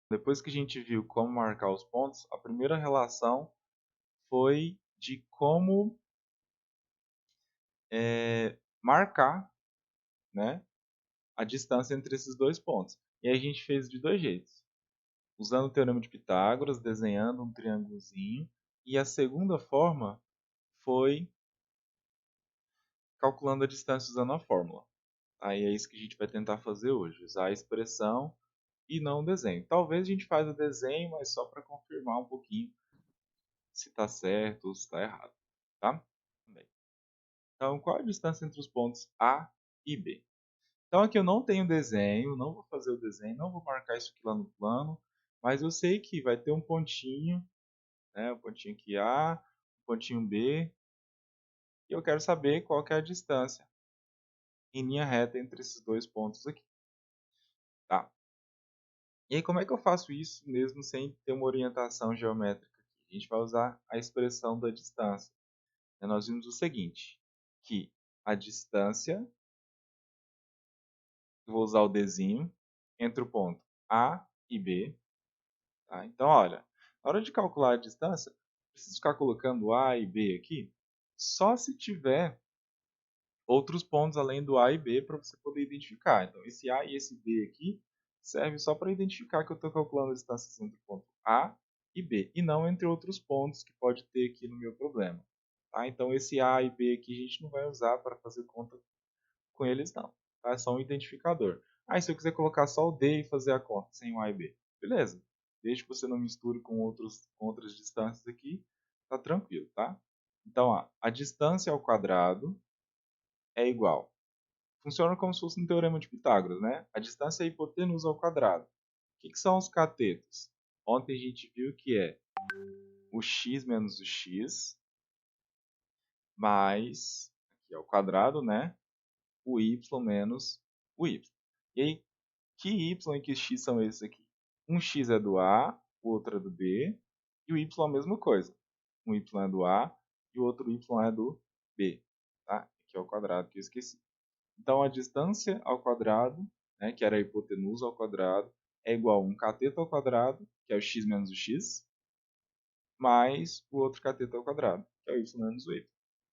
Depois que a gente viu como marcar os pontos, a primeira relação foi de como marcar, né, a distância entre esses dois pontos. E aí a gente fez de dois jeitos. Usando o Teorema de Pitágoras, desenhando um triângulozinho. E a segunda forma foi calculando a distância usando a fórmula. Aí é isso que a gente vai tentar fazer hoje, usar a expressão e não o desenho. Talvez a gente faça o desenho, mas só para confirmar um pouquinho se está certo ou se está errado. Tá? Bem, então, qual a distância entre os pontos A e B? Então aqui eu não tenho desenho, não vou fazer o desenho, não vou marcar isso aqui lá no plano, mas eu sei que vai ter um pontinho, né, um pontinho aqui A, um pontinho B, e eu quero saber qual que é a distância em linha reta entre esses dois pontos aqui. Tá? E aí como é que eu faço isso mesmo sem ter uma orientação geométrica aqui? A gente vai usar a expressão da distância. E nós vimos o seguinte, que a distância, eu vou usar o Dzinho, entre o ponto A e B. Tá? Então, olha, na hora de calcular a distância, preciso ficar colocando A e B aqui, só se tiver outros pontos além do A e B para você poder identificar. Então, esse A e esse B aqui serve só para identificar que eu estou calculando a distância entre o ponto A e B, e não entre outros pontos que pode ter aqui no meu problema. Tá? Então, esse A e B aqui a gente não vai usar para fazer conta com eles, não. Tá? É só um identificador. Aí, se eu quiser colocar só o D e fazer a conta sem o A e B, beleza. Desde que você não misture com outras distâncias aqui, tá tranquilo, tá? Então, ó, a distância ao quadrado é igual. Funciona como se fosse um teorema de Pitágoras, né? A distância é a hipotenusa ao quadrado. O que são os catetos? Ontem a gente viu que é o x menos o x, mais, aqui é o quadrado, né? O y menos o y. E aí, que y e que x são esses aqui? Um x é do A, o outro é do B, e o y é a mesma coisa. Um y é do A e o outro y é do B. Tá? Aqui é o quadrado que eu esqueci. Então, a distância ao quadrado, né, que era a hipotenusa ao quadrado, é igual a um cateto ao quadrado, que é o x menos o x, mais o outro cateto ao quadrado, que é o y menos o y.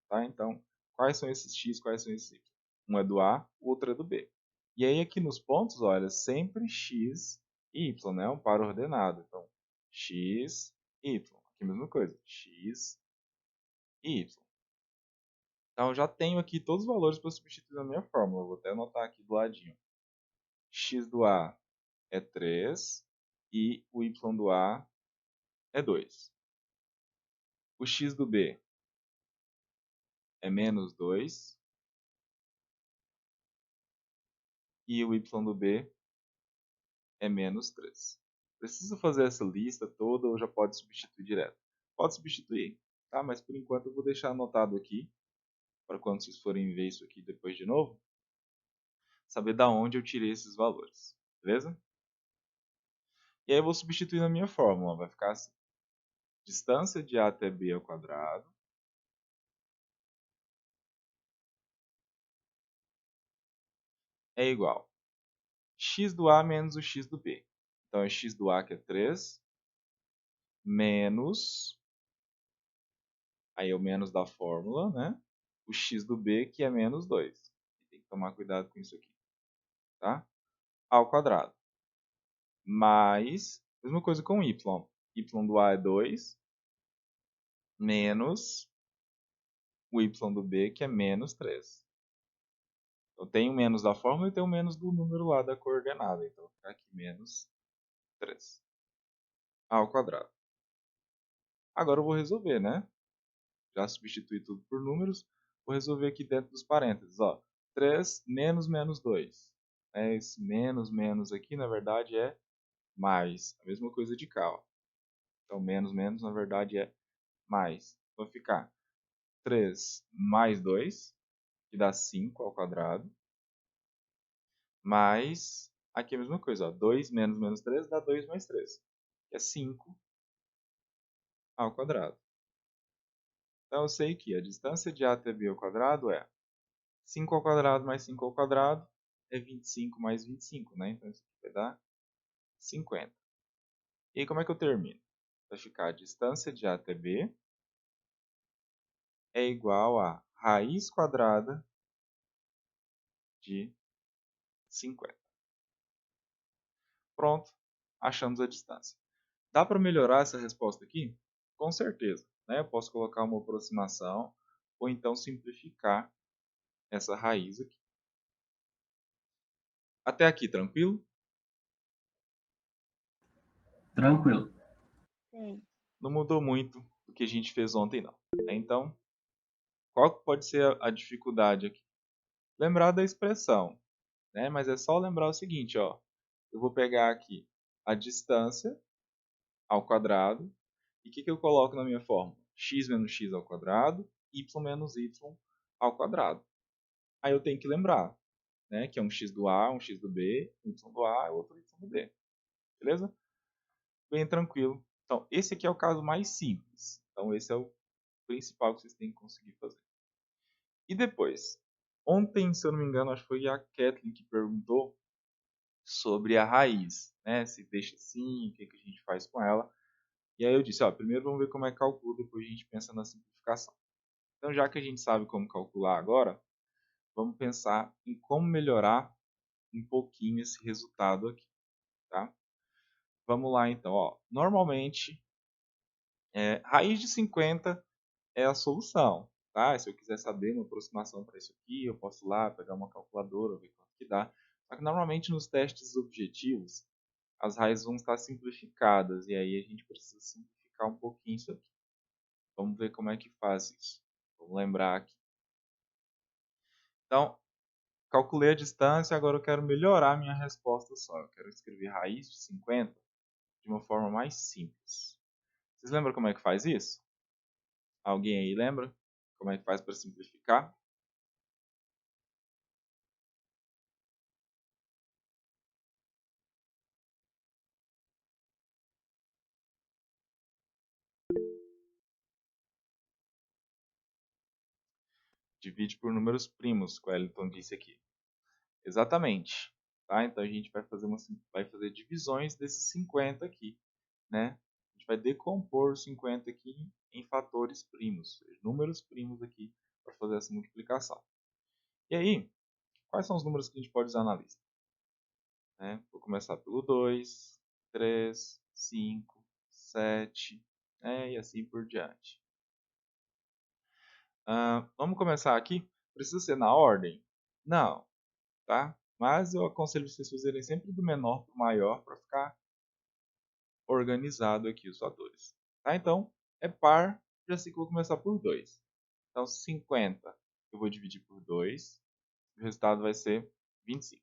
Tá? Então, quais são esses x, quais são esses y? Um é do A, o outro é do B. E aí aqui nos pontos, olha, sempre x e y, né? Um par ordenado. Então, x, y. Aqui a mesma coisa, x e y. Então, eu já tenho aqui todos os valores para substituir na minha fórmula. Vou até anotar aqui do ladinho. X do A é 3 e o y do A é 2. O x do B é menos 2 e o y do B é menos 3. Precisa fazer essa lista toda ou já pode substituir direto? Pode substituir, tá? Mas por enquanto eu vou deixar anotado aqui, para quando vocês forem ver isso aqui depois de novo, saber da onde eu tirei esses valores, beleza? E aí eu vou substituir na minha fórmula, vai ficar assim. Distância de A até B ao quadrado é igual x do A menos o x do B. Então é x do A que é 3, menos, aí é o menos da fórmula, né? O x do B que é menos 2. Tem que tomar cuidado com isso aqui, tá? Ao quadrado. Mais, mesma coisa com y. Y do A é 2, menos o y do B que é menos 3. Eu tenho menos da fórmula e tenho menos do número lá da coordenada. Então, vai ficar aqui menos 3 ao quadrado. Agora eu vou resolver, né? Já substituí tudo por números. Vou resolver aqui dentro dos parênteses. Ó. 3 menos menos 2. Esse menos menos aqui, na verdade, é mais. A mesma coisa de cá. Ó. Então, menos menos, na verdade, é mais. Vai ficar 3 mais 2, que dá 5 ao quadrado. Mais, aqui é a mesma coisa. Ó. 2 menos menos 3 dá 2 mais 3, que é 5 ao quadrado. Então, eu sei que a distância de A até B ao quadrado é 5 ao quadrado mais 5 ao quadrado é 25 mais 25, né? Então isso aqui vai dar 50. E aí como é que eu termino? Vai ficar a distância de A até B é igual a raiz quadrada de 50. Pronto, achamos a distância. Dá para melhorar essa resposta aqui? Com certeza. Né? Eu posso colocar uma aproximação ou então simplificar essa raiz aqui. Até aqui, tranquilo? Tranquilo. Sim. Não mudou muito do que a gente fez ontem, não. Então, qual pode ser a dificuldade aqui? Lembrar da expressão, né? Mas é só lembrar o seguinte, ó. Eu vou pegar aqui a distância ao quadrado. E o que eu coloco na minha fórmula? X menos x ao quadrado, y menos y ao quadrado. Aí eu tenho que lembrar, né, que é um x do A, um x do B, um y do A e outro y do B. Beleza? Bem tranquilo. Então, esse aqui é o caso mais simples. Então, esse é o principal que vocês têm que conseguir fazer. E depois? Ontem, se eu não me engano, acho que foi a Kathleen que perguntou sobre a raiz, né? Se deixa assim, o que a gente faz com ela. E aí eu disse, ó, primeiro vamos ver como é que calcula, depois a gente pensa na simplificação. Então, já que a gente sabe como calcular agora, vamos pensar em como melhorar um pouquinho esse resultado aqui, tá? Vamos lá então, ó. Normalmente, raiz de 50 é a solução, tá? Se eu quiser saber uma aproximação para isso aqui, eu posso ir lá pegar uma calculadora, ver quanto que dá. Só que normalmente nos testes objetivos, as raízes vão estar simplificadas e aí a gente precisa simplificar um pouquinho isso aqui. Vamos ver como é que faz isso. Vamos lembrar aqui. Então, calculei a distância, agora eu quero melhorar a minha resposta só. Eu quero escrever raiz de 50 de uma forma mais simples. Vocês lembram como é que faz isso? Alguém aí lembra como é que faz para simplificar? Divide por números primos, que o Wellington disse aqui. Exatamente. Tá? Então a gente vai fazer divisões desses 50 aqui. Né? A gente vai decompor os 50 aqui em fatores primos, números primos aqui, para fazer essa multiplicação. E aí, quais são os números que a gente pode usar na lista? Né? Vou começar pelo 2, 3, 5, 7, e assim por diante. Vamos começar aqui. Precisa ser na ordem? Não, tá? Mas eu aconselho vocês fazerem sempre do menor para o maior para ficar organizado aqui os fatores. Tá? Então, é par, já sei que eu vou começar por 2. Então, 50 eu vou dividir por 2, o resultado vai ser 25.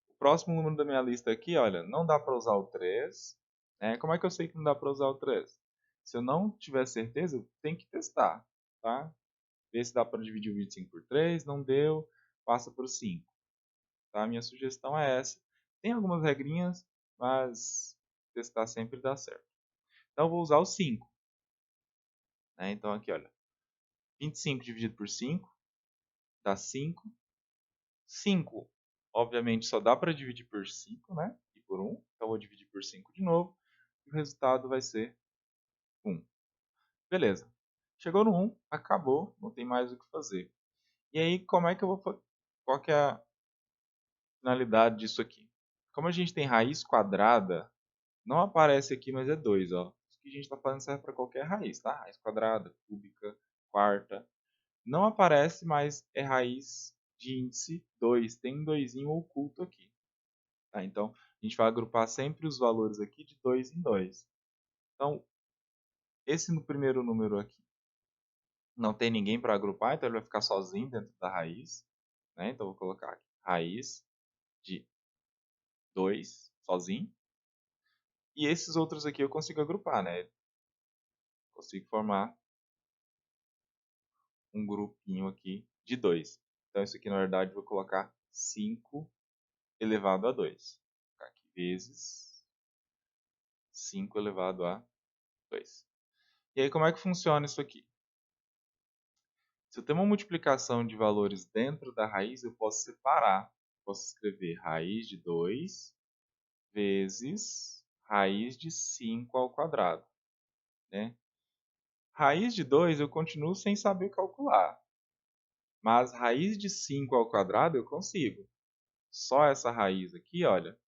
O próximo número da minha lista aqui, olha, não dá para usar o 3. Né? Como é que eu sei que não dá para usar o 3? Se eu não tiver certeza, eu tenho que testar. Tá? Ver se dá para dividir o 25 por 3, não deu, passa por 5. Tá? Minha sugestão é essa. Tem algumas regrinhas, mas testar sempre dá certo. Então eu vou usar o 5. Né? Então aqui, olha, 25 dividido por 5 dá 5. 5, obviamente, só dá para dividir por 5, né? E por 1. Então eu vou dividir por 5 de novo. E o resultado vai ser 1. Beleza. Chegou no 1, acabou, não tem mais o que fazer. E aí, como é que eu vou fazer? Qual que é a finalidade disso aqui? Como a gente tem raiz quadrada, não aparece aqui, mas é 2, ó. Isso que a gente está fazendo serve para qualquer raiz, tá? Raiz quadrada, cúbica, quarta. Não aparece, mas é raiz de índice 2. Tem um 2 oculto aqui. Tá? Então, a gente vai agrupar sempre os valores aqui de 2 em 2. Então, esse no primeiro número aqui não tem ninguém para agrupar, então ele vai ficar sozinho dentro da raiz. Né? Então, eu vou colocar aqui raiz de 2 sozinho. E esses outros aqui eu consigo agrupar, né? Consigo formar um grupinho aqui de 2. Então, isso aqui, na verdade, eu vou colocar 5 elevado a 2. Vou colocar aqui vezes 5 elevado a 2. E aí, como é que funciona isso aqui? Se eu tenho uma multiplicação de valores dentro da raiz, eu posso separar. Posso escrever raiz de 2 vezes raiz de 5 ao quadrado, né? Raiz de 2 eu continuo sem saber calcular, mas raiz de 5 ao quadrado eu consigo. Só essa raiz aqui, olha,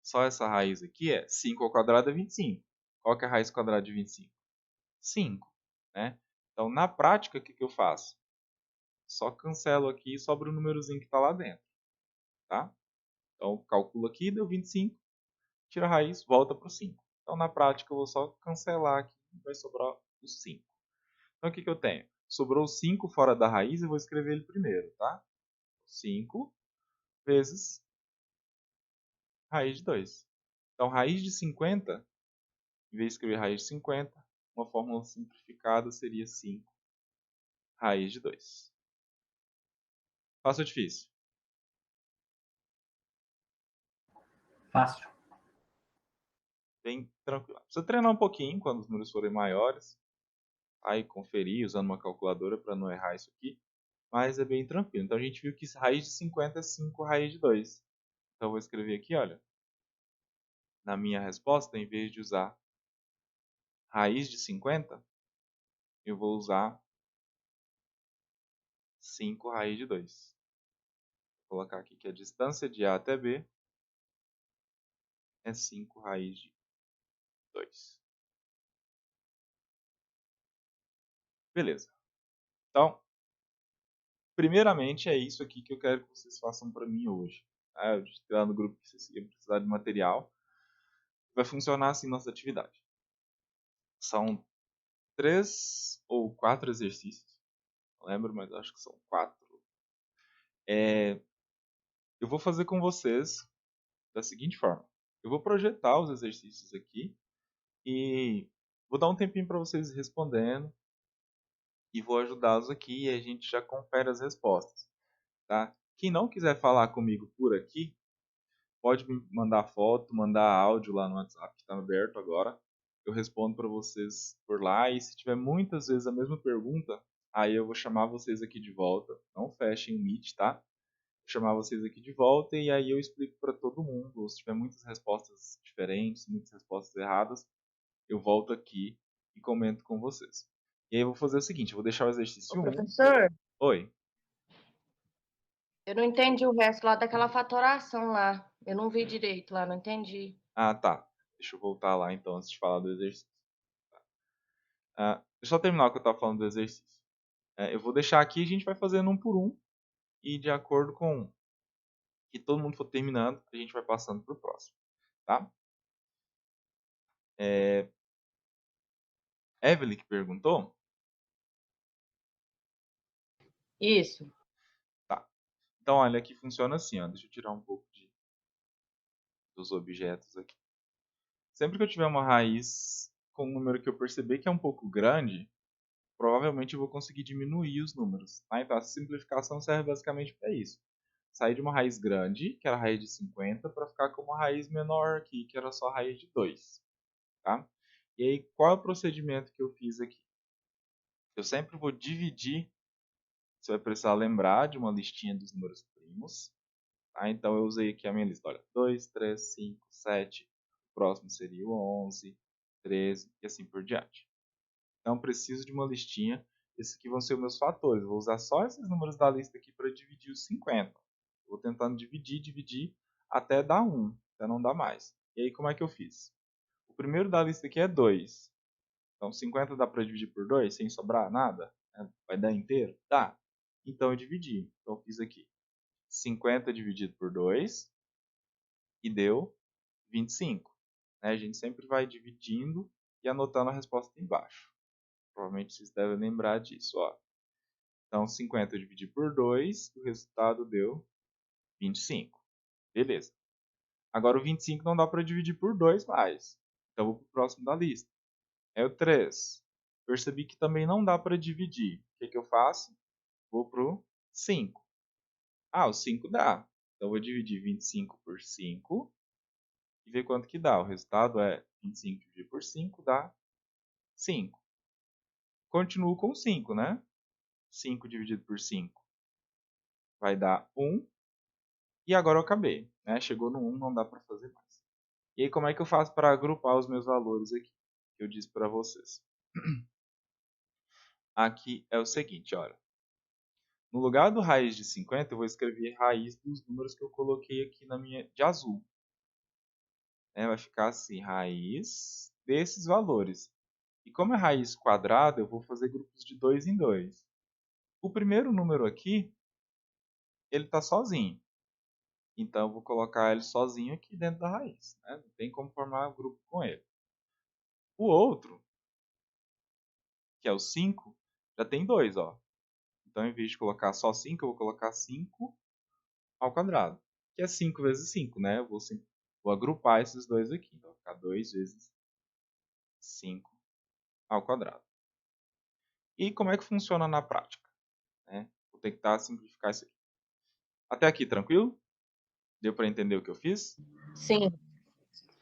só essa raiz aqui é 5 ao quadrado é 25. Qual que é a raiz quadrada de 25? 5, né? Então, na prática, o que eu faço? Só cancelo aqui e sobra o númerozinho que está lá dentro, tá? Então, calculo aqui, deu 25, tira a raiz, volta para o 5. Então, na prática, eu vou só cancelar aqui e vai sobrar o 5. Então, o que eu tenho? Sobrou 5 fora da raiz, eu vou escrever ele primeiro, tá? 5 vezes raiz de 2. Então, raiz de 50, em vez de escrever raiz de 50, uma fórmula simplificada seria 5 raiz de 2. Fácil ou difícil? Fácil. Bem tranquilo. Precisa treinar um pouquinho quando os números forem maiores. Aí conferir usando uma calculadora para não errar isso aqui. Mas é bem tranquilo. Então a gente viu que raiz de 50 é 5 raiz de 2. Então eu vou escrever aqui, olha. Na minha resposta, em vez de usar raiz de 50, eu vou usar 5 raiz de 2. Vou colocar aqui que a distância de A até B é 5 raiz de 2. Beleza. Então, primeiramente é isso aqui que eu quero que vocês façam para mim hoje. Eu estou lá no grupo que vocês iam precisar de material. Vai funcionar assim nossa atividade. São 3 ou 4 exercícios. Não lembro, mas acho que são 4. Eu vou fazer com vocês da seguinte forma. Eu vou projetar os exercícios aqui e vou dar um tempinho para vocês respondendo e vou ajudá-los aqui e a gente já confere as respostas, tá? Quem não quiser falar comigo por aqui, pode me mandar foto, mandar áudio lá no WhatsApp que está aberto agora. Eu respondo para vocês por lá e se tiver muitas vezes a mesma pergunta, aí eu vou chamar vocês aqui de volta. Não fechem o Meet, tá? Vou chamar vocês aqui de volta e aí eu explico para todo mundo. Se tiver muitas respostas diferentes, muitas respostas erradas, eu volto aqui e comento com vocês. E aí eu vou fazer o seguinte, eu vou deixar o Ô, exercício 1. professor, Oi. eu não entendi o resto lá daquela fatoração lá. Eu não vi direito lá, não entendi. Ah, tá. Deixa eu voltar lá então antes de falar do exercício. Deixa eu só terminar o que eu estava falando do exercício. Eu vou deixar aqui e a gente vai fazendo um por um. E de acordo com que todo mundo for terminando, a gente vai passando para o próximo. Tá? Evelyn que perguntou? Isso. Tá. Então, olha, aqui funciona assim. Ó. Deixa eu tirar um pouco dos objetos aqui. Sempre que eu tiver uma raiz com um número que eu perceber que é um pouco grande, provavelmente eu vou conseguir diminuir os números. Tá? Então, a simplificação serve basicamente para isso. Sair de uma raiz grande, que era a raiz de 50, para ficar com uma raiz menor aqui, que era só a raiz de 2. Tá? E aí, qual é o procedimento que eu fiz aqui? Eu sempre vou dividir, você vai precisar lembrar de uma listinha dos números primos. Tá? Então, eu usei aqui a minha lista. Olha, 2, 3, 5, 7. O próximo seria o 11, 13 e assim por diante. Então, preciso de uma listinha. Esses aqui vão ser os meus fatores. Eu vou usar só esses números da lista aqui para dividir os 50. Vou tentando dividir, até dar 1, até não dar mais. E aí, como é que eu fiz? O primeiro da lista aqui é 2. Então, 50 dá para dividir por 2 sem sobrar nada? Vai dar inteiro? Dá. Então, eu dividi. Então, eu fiz aqui 50 dividido por 2 e deu 25. A gente sempre vai dividindo e anotando a resposta embaixo. Provavelmente vocês devem lembrar disso. Ó. Então, 50 eu dividi por 2 e o resultado deu 25. Beleza. Agora, o 25 não dá para dividir por 2 mais. Então, vou para o próximo da lista. É o 3. Percebi que também não dá para dividir. O que eu faço? Vou para o 5. Ah, o 5 dá. Então, vou dividir 25 por 5 e ver quanto que dá. O resultado é 25 dividido por 5 dá 5. Continuo com 5, né? 5 dividido por 5 vai dar 1. E agora eu acabei, né? Chegou no 1, não dá para fazer mais. E aí como é que eu faço para agrupar os meus valores aqui? Que eu disse para vocês. Aqui é o seguinte, olha. No lugar do raiz de 50, eu vou escrever raiz dos números que eu coloquei aqui na minha de azul. Vai ficar assim, raiz desses valores. E como é raiz quadrada, eu vou fazer grupos de 2 em 2. O primeiro número aqui, ele está sozinho. Então, eu vou colocar ele sozinho aqui dentro da raiz. Né? Não tem como formar um grupo com ele. O outro, que é o 5, já tem 2. Ó. Então, em vez de colocar só 5, eu vou colocar 5 ao quadrado. Que é 5 vezes 5, né? Eu vou agrupar esses dois aqui. Então, vai ficar 2 vezes 5 ao quadrado. E como é que funciona na prática? Vou tentar simplificar isso aqui. Até aqui, tranquilo? Deu para entender o que eu fiz? Sim,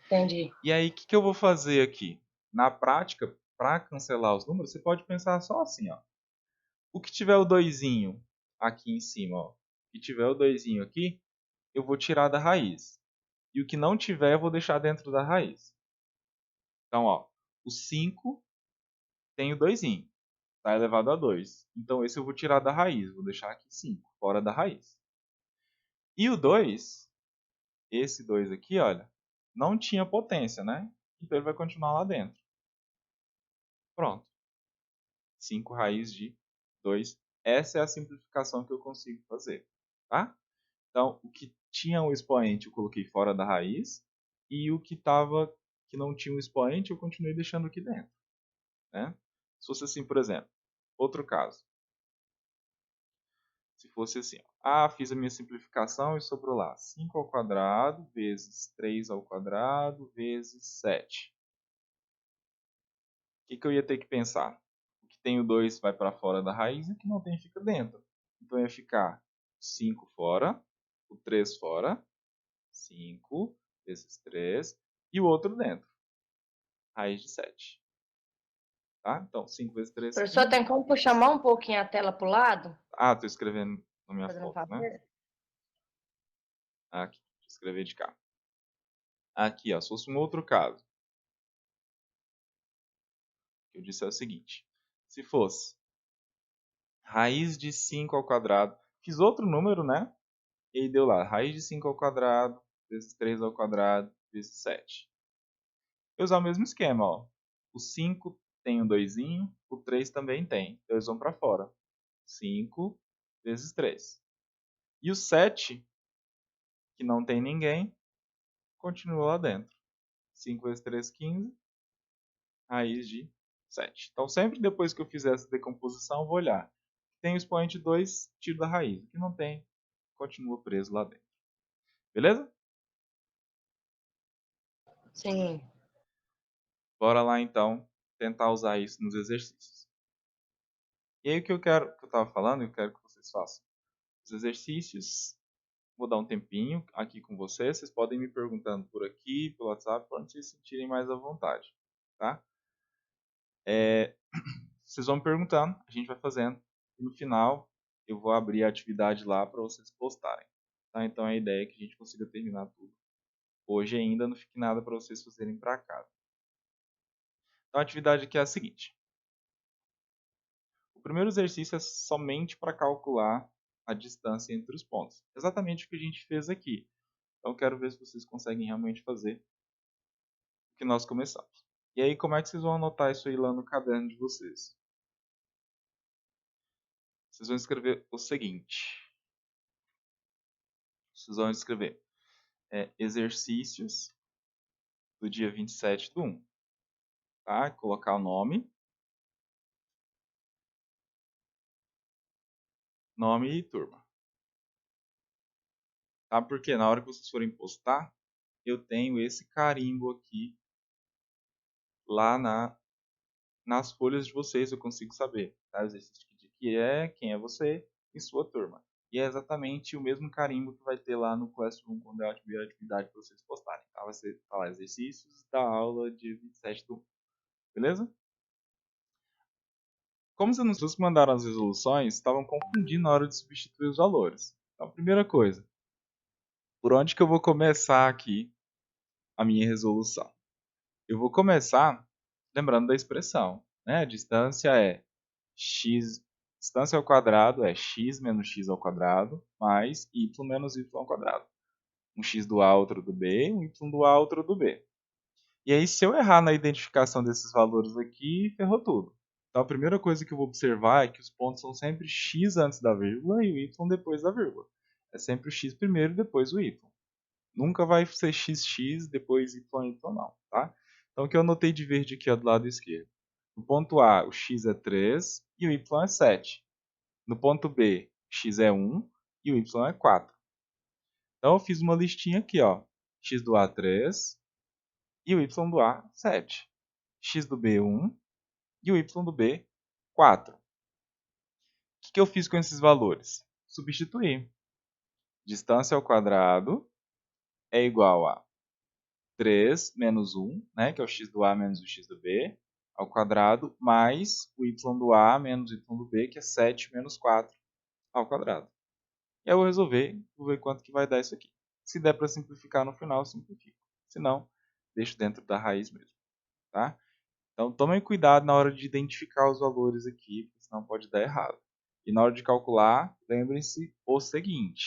entendi. E aí, o que eu vou fazer aqui? Na prática, para cancelar os números, você pode pensar só assim, ó. O que tiver o 2 aqui em cima, ó, que tiver o 2 aqui, eu vou tirar da raiz. E o que não tiver, eu vou deixar dentro da raiz. Então, ó, o 5 tem o 2, está elevado a 2. Então, esse eu vou tirar da raiz, vou deixar aqui 5, fora da raiz. E o 2, esse 2 aqui, olha, não tinha potência, né? Então, ele vai continuar lá dentro. Pronto. 5 raiz de 2. Essa é a simplificação que eu consigo fazer. Tá? Então, o que tinha um expoente eu coloquei fora da raiz. E o que não tinha um expoente eu continuei deixando aqui dentro. Né? Se fosse assim, por exemplo, outro caso. Se fosse assim, fiz a minha simplificação e sobrou lá 5 ao quadrado vezes 3 ao quadrado vezes 7. O que eu ia ter que pensar? O que tem o 2 vai para fora da raiz e o que não tem fica dentro. Então ia ficar 5 fora, o 3 fora, 5 vezes 3 e o outro dentro, raiz de 7. Tá? Então 5 vezes 3, Professor, 15. tem como chamar um pouquinho a tela para o lado? Estou escrevendo na minha Fazendo um foto, né? favor? Aqui, deixa eu escrever de cá. Aqui, ó, se fosse um outro caso. O que eu disse é o seguinte. Se fosse raiz de 5 ao quadrado, fiz outro número, né? E aí deu lá, raiz de 5 ao quadrado, vezes 3 ao quadrado, vezes 7. Eu usar o mesmo esquema, ó. O 5 tem um 2, o 3 também tem. Então eles vão para fora. 5 vezes 3. E o 7, que não tem ninguém, continua lá dentro. 5 vezes 3, 15. Raiz de 7. Então sempre depois que eu fizer essa decomposição, eu vou olhar. Tem o expoente 2, tiro da raiz. O que não tem, continua preso lá dentro. Beleza? Sim. Bora lá então tentar usar isso nos exercícios. E aí o que eu estava falando, eu quero que vocês façam. Os exercícios, vou dar um tempinho aqui com vocês. Vocês podem me perguntando por aqui, pelo WhatsApp, para vocês se sentirem mais à vontade. Tá? Vocês vão me perguntando, a gente vai fazendo. E no final, eu vou abrir a atividade lá para vocês postarem. Tá? Então a ideia é que a gente consiga terminar tudo. Hoje ainda não fique nada para vocês fazerem para casa. Então a atividade aqui é a seguinte. O primeiro exercício é somente para calcular a distância entre os pontos. Exatamente o que a gente fez aqui. Então quero ver se vocês conseguem realmente fazer o que nós começamos. E aí como é que vocês vão anotar isso aí lá no caderno de vocês? Vocês vão escrever o seguinte. Vocês vão escrever exercícios do dia 27/1. Tá? Colocar o nome e turma. Tá? Porque na hora que vocês forem postar, eu tenho esse carimbo aqui lá nas folhas de vocês, eu consigo saber. Tá? O exercício de que é, quem é você e sua turma. E é exatamente o mesmo carimbo que vai ter lá no Classroom quando eu abrir a atividade para vocês postarem. Tá? Vai ser falar exercícios da aula de 27/1. Beleza? Como as pessoas que mandaram as resoluções estavam confundindo na hora de substituir os valores. Então, primeira coisa, Por onde que eu vou começar aqui a minha resolução? Eu vou começar lembrando da expressão, né? A distância é x, distância ao quadrado é x menos x ao quadrado mais y menos y ao quadrado. Um x do A, outro do B, um y do A, outro do B. E aí, se eu errar na identificação desses valores aqui, ferrou tudo. Então, a primeira coisa que eu vou observar é que os pontos são sempre x antes da vírgula e o y depois da vírgula. É sempre o x primeiro e depois o y. Nunca vai ser xx, depois y, não, tá? Então, o que eu anotei de verde aqui ó, do lado esquerdo. No ponto A, o x é 3 e o y é 7. No ponto B, x é 1 e o y é 4. Então, eu fiz uma listinha aqui, ó. X do A 3 e o y do A 7. X do B 1 e o y do B 4. O que eu fiz com esses valores? Substituir. Distância ao quadrado é igual a 3 menos 1, né, que é o x do A menos o x do B, ao quadrado, mais o y do A menos o y do B, que é 7 menos 4 ao quadrado. E aí eu vou resolver, vou ver quanto que vai dar isso aqui. Se der para simplificar no final, simplifico. Se não, deixo dentro da raiz mesmo. Tá? Então tomem cuidado na hora de identificar os valores aqui, porque senão pode dar errado. E na hora de calcular, lembrem-se o seguinte.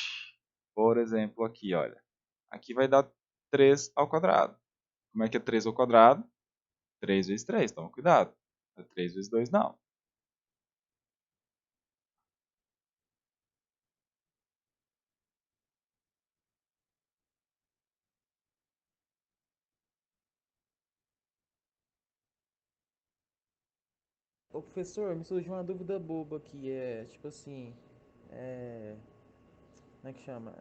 Por exemplo, aqui, olha. Aqui vai dar 3 ao quadrado. Como é que é 3 ao quadrado? 3 vezes 3, toma cuidado. É 3 vezes 2, não. Ô professor, me surgiu uma dúvida boba aqui, tipo assim, como é que chama?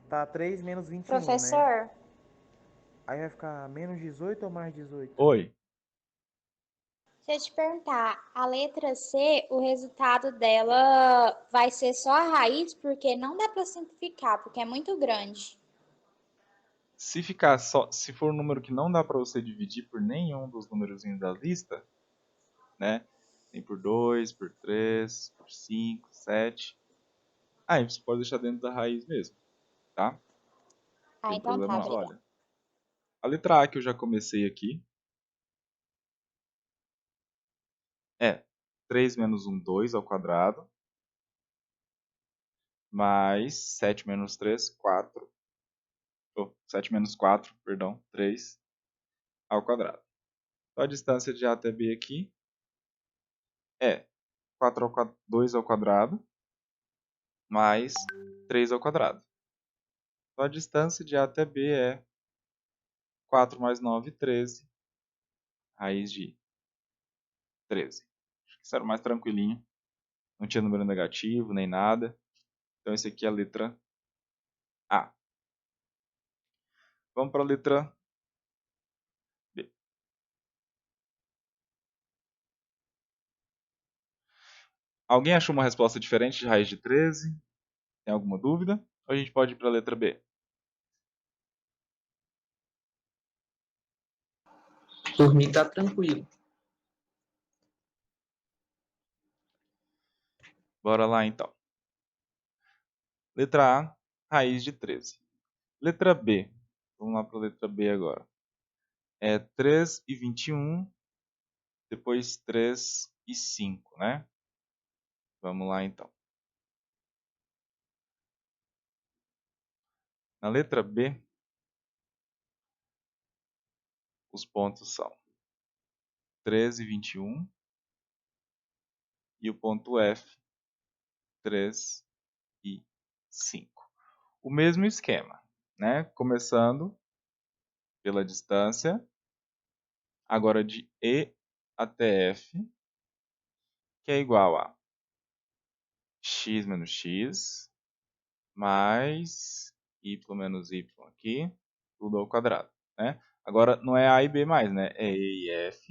Tá 3 menos 21, né? Professor, Aí vai ficar menos 18 ou mais 18? Oi. deixa eu te perguntar, a letra C, o resultado dela vai ser só a raiz, porque não dá para simplificar, porque é muito grande. Se ficar só, se for um número que não dá para você dividir por nenhum dos númerozinhos da lista, né? Tem por 2, por 3, por 5, 7. Aí você pode deixar dentro da raiz mesmo, tá? Não Ah, tem então problema tá, não. obrigada. Olha, a letra A que eu já comecei aqui é 3 menos 1, 2 ao quadrado, mais 7 menos 3, 4. 7 menos 4, perdão, 3 ao quadrado. Então a distância de A até B aqui é 2 ao quadrado mais 3 ao quadrado. Então a distância de A até B é 4 mais 9, 13, raiz de 13. Acho que isso era o mais tranquilinho. Não tinha número negativo nem nada. Então esse aqui é a letra A. Vamos para a letra B. Alguém achou uma resposta diferente de raiz de 13? Tem alguma dúvida? Ou a gente pode ir para a letra B? Por mim tá tranquilo. Bora lá então. Letra A, raiz de 13. Letra B. Vamos lá para a letra B agora. É 3 e 21, depois 3 e 5, né? Vamos lá então. Na letra B, os pontos são 3 e 21 e o ponto F, 3 e 5. O mesmo esquema, né? Começando pela distância, agora de E até F, que é igual a x menos x, mais y menos y aqui, tudo ao quadrado, né? Agora não é A e B mais, né? É E e F,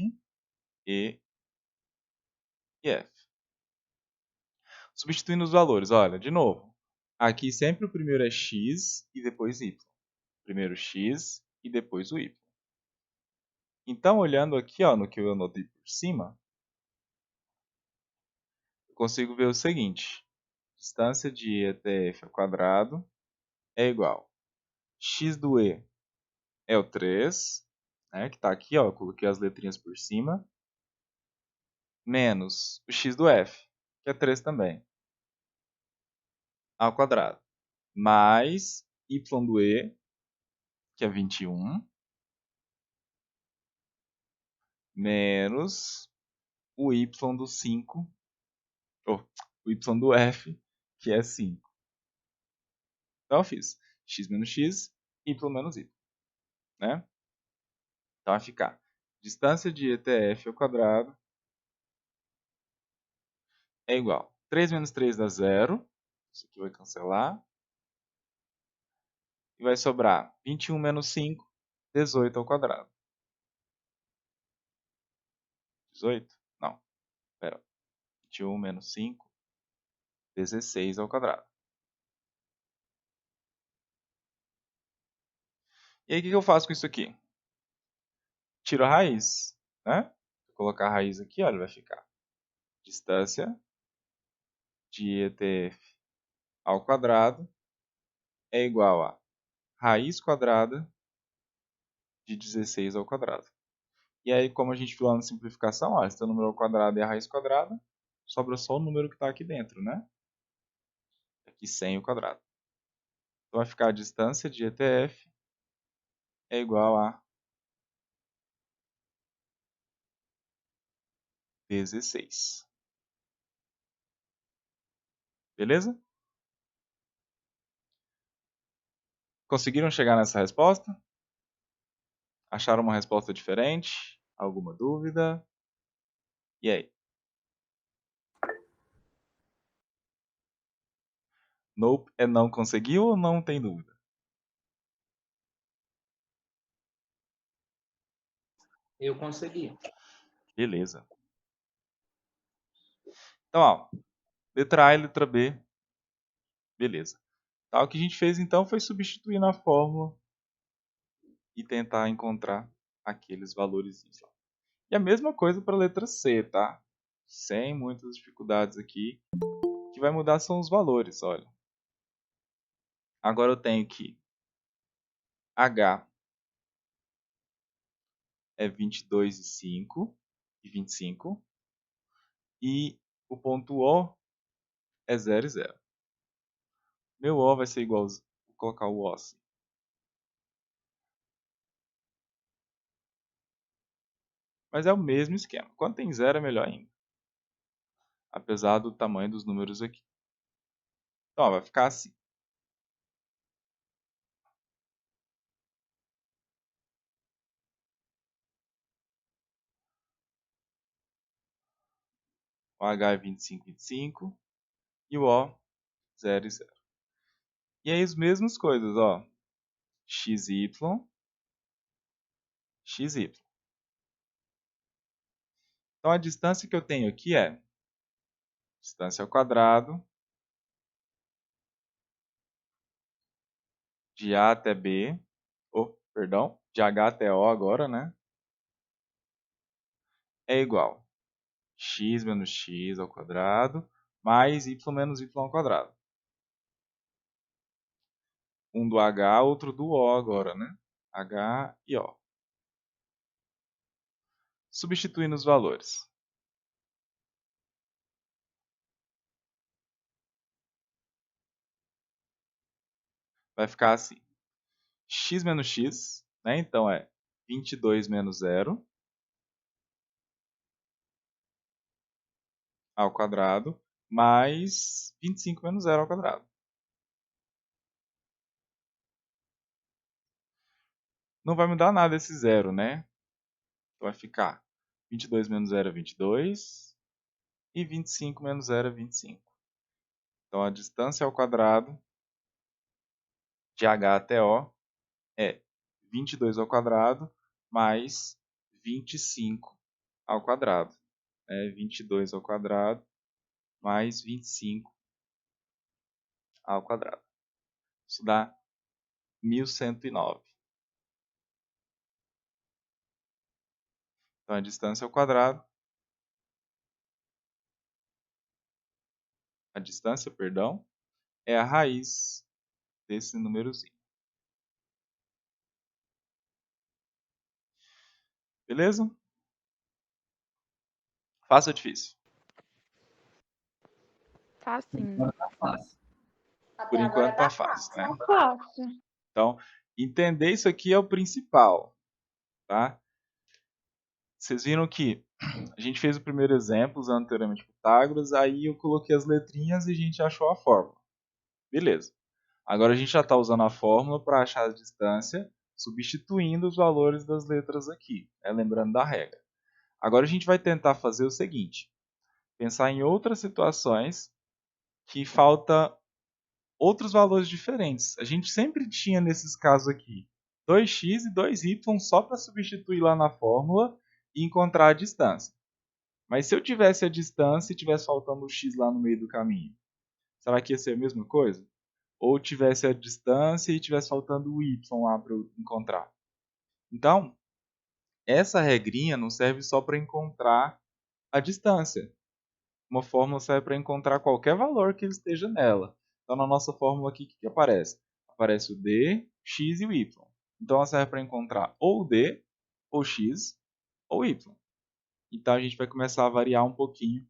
E e F. Substituindo os valores, olha, de novo. Aqui sempre o primeiro é x e depois y. Primeiro x e depois o y. Então, olhando aqui ó, no que eu anotei por cima, eu consigo ver o seguinte. distância de E até F ao quadrado é igual. X do E é o 3, né, que está aqui, ó, eu coloquei as letrinhas por cima, menos o x do F, que é 3 também, ao quadrado, mais y do E, que é 21, menos o y do 5, ou o y do F, que é 5. Então eu fiz x menos x, y menos y, né? Então vai ficar distância de E até F ao quadrado é igual. 3 menos 3 dá 0. Isso aqui vai cancelar. E vai sobrar 21 menos 5, 18 ao quadrado. 18? Não, espera. 21 menos 5, 16 ao quadrado. E aí o que eu faço com isso aqui? Tiro a raiz, né? Vou colocar a raiz aqui, olha, vai ficar distância de ETF ao quadrado é igual a raiz quadrada de 16 ao quadrado. E aí, como a gente viu lá na simplificação, ó, esse número ao quadrado é a raiz quadrada, sobra só o número que está aqui dentro, né? Aqui 100 ao quadrado. Então vai ficar a distância de ETF é igual a 16. Beleza? Conseguiram chegar nessa resposta? Acharam uma resposta diferente? Alguma dúvida? E aí? Nope é não conseguiu ou não tem dúvida? Eu consegui. Beleza. Então, ó, letra A e letra B. Beleza. Tá, o que a gente fez então foi substituir na fórmula e tentar encontrar aqueles valores y. E a mesma coisa para a letra C, tá? Sem muitas dificuldades aqui. O que vai mudar são os valores, olha. Agora eu tenho que H é 22 e 25. E o ponto O é 0 e 0. Meu O vai ser igual, vou colocar o O assim. Mas é o mesmo esquema. Quando tem 0 é melhor ainda. Apesar do tamanho dos números aqui. Então, ó, vai ficar assim. O H é 25, 25. E o O, 0 e 0. E aí as mesmas coisas, ó. XY, XY. Então a distância que eu tenho aqui é distância ao quadrado de A até B, perdão, de H até O agora, né? É igual x menos x ao quadrado mais y menos y ao quadrado. Um do H, outro do O agora, né? H e O. Substituindo os valores. Vai ficar assim. X menos x, né? Então é 22 menos 0 ao quadrado mais 25 menos 0 ao quadrado. Não vai mudar nada esse zero, né? Então vai ficar 22 menos 0 é 22 e 25 menos 0 é 25. Então a distância ao quadrado de H até O é 22 ao quadrado mais 25 ao quadrado. 22 ao quadrado mais 25 ao quadrado. Isso dá 1109. Então a distância ao quadrado a distância, perdão, é a raiz desse númerozinho. Beleza? Fácil ou difícil? Facinho. Tá fácil. Por enquanto tá fácil, né? Fácil. Então, entender isso aqui é o principal, tá? Vocês viram que a gente fez o primeiro exemplo usando o teorema de Pitágoras, aí eu coloquei as letrinhas e a gente achou a fórmula. Beleza. Agora a gente já está usando a fórmula para achar a distância, substituindo os valores das letras aqui, né? Lembrando da regra. Agora a gente vai tentar fazer o seguinte, pensar em outras situações que falta outros valores diferentes. A gente sempre tinha nesses casos aqui 2x e 2y só para substituir lá na fórmula e encontrar a distância. Mas se eu tivesse a distância e tivesse faltando o x lá no meio do caminho, será que ia ser a mesma coisa? Ou tivesse a distância e tivesse faltando o y lá para eu encontrar? Então, essa regrinha não serve só para encontrar a distância. Uma fórmula serve para encontrar qualquer valor que esteja nela. Então, na nossa fórmula aqui, o que aparece? Aparece o d, x e o y. Então, ela serve para encontrar ou d, ou x, ou y. Então, a gente vai começar a variar um pouquinho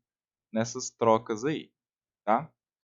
nessas trocas aí, tá?